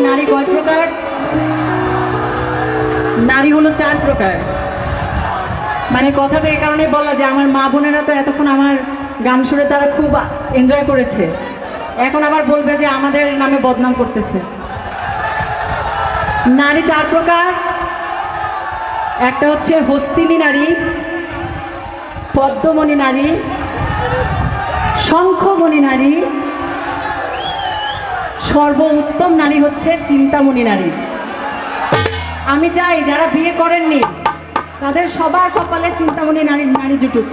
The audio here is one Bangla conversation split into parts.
নারী কয় প্রকার? নারী হলো 4 প্রকার। মানে কথাটা এই কারণে বলা যে আমার মা বোনেরা তো এতক্ষণ আমার গান শুনে তারা খুব এনজয় করেছে, এখন আবার বলবে যে আমাদের নামে বদনাম করতেছে। নারী 4 প্রকার। একটা হচ্ছে হস্তিনী নারী, পদ্মমণি নারী, শঙ্খমণি নারী, সর্বোত্তম নারী হচ্ছে চিন্তামণি নারী। আমি চাই যারা বিয়ে করেননি তাদের সবার কপালে চিন্তামণি নারী জুটুক।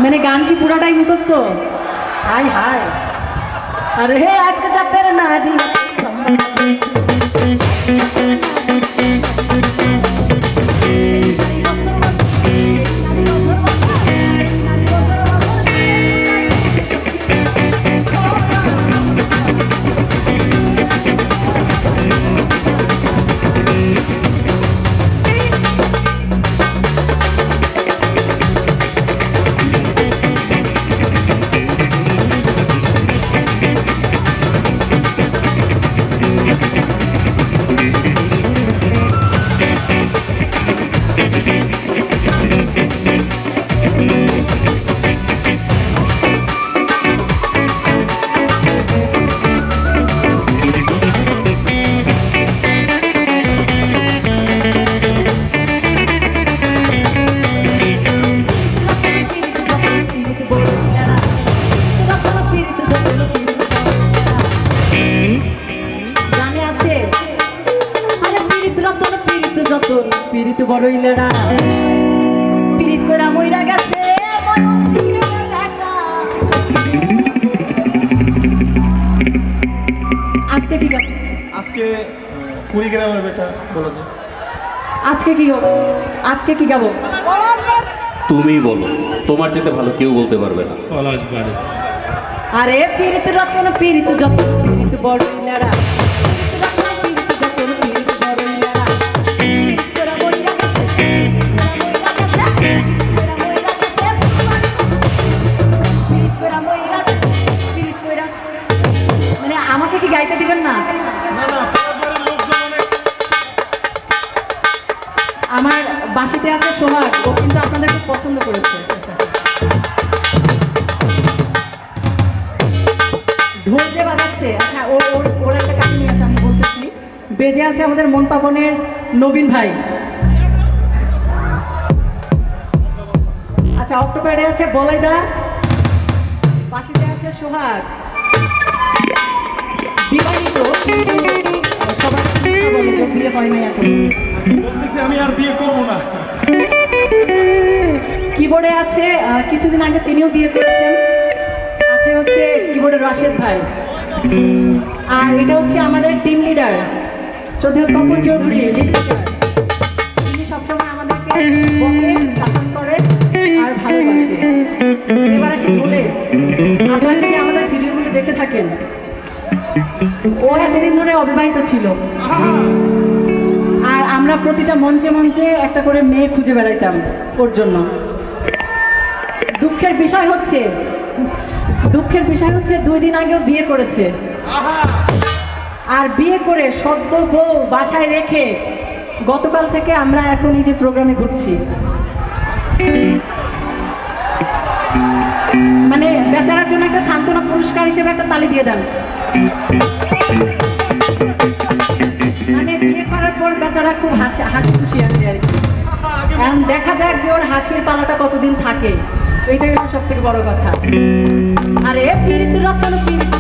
মানে গান কি পুরাটাই মুখস্থ? হাই হাই, আরে হে এক জাতের নারী পীড়িত বড়ই লেড়া পীড়িত কইরা মইরা গেছে আজকে কি গাবো? আজকে কুড়িগ্রামের বেটা বলো যে আজকে কি গাবো? আজকে কি গাবো? তুমি বলো, তোমার চেয়ে ভালো কেউ বলতে পারবে না। পলাশবাড়ি। আরে পীড়িত রতন পীড়িত যত পীড়িত বড়ই লেড়া বাসিতে আছে সোহাগ, ও কিন্তু আপনাদের খুব পছন্দ করেছে। ঢোল যে বাজাচ্ছে, আচ্ছা ওর ওর ওর একটা কাহিনী আছে, আমি বলতেছি। বেজে আছে আমাদের মন পাবনের নবীন ভাই। আচ্ছা অক্টোপারে আছে বলাইদা, বাসিতে আছে সোহাগ। বিবাহিত, কিন্তু সবার কাছে কথা বলে যে বিয়ে হয় নাই এখন। বলতেছি আমি আর বিয়ে করবো না। কিবোর্ডে আছে কিছুদিন আগে তিনিও বিয়ে করেছেন, আছে হচ্ছে কিবোর্ডে রাশেদ ভাই। আর এটা হচ্ছে আমাদের টিম লিডার শ্রদ্ধেয় তপন চৌধুরী, লিড লিডার। তিনি সবসময় আমাদেরকে বকে, শাসন করে আর ভালোবাসে। এবার আসি ঢোলে। আপনারা যদি আমাদের ভিডিওগুলো দেখে থাকেন, ও এতদিন ধরে অবিবাহিত ছিল, আর আমরা প্রতিটা মঞ্চে মঞ্চে একটা করে মেয়ে খুঁজে বেড়াইতাম ওর জন্য। দুঃখের বিষয় হচ্ছে 2 দিন আগেও বিয়ে করেছে, আর বিয়ে করে সদ্য বউ বাসায় রেখে গতকাল থেকে আমরা এখন এই যে প্রোগ্রামে ঘুরছি। মানে বেচারার জন্য একটা সান্ত্বনা পুরস্কার হিসেবে একটা তালি দিয়ে দেন। মানে বিয়ে করার পর বেচারা খুব হাসি খুশি আছে আর কি। এখন দেখা যাক যে ওর হাসির পালাটা কতদিন থাকে, এটাই হলো সব থেকে বড় কথা। আরে পীড়িত রত্ন পীড়িত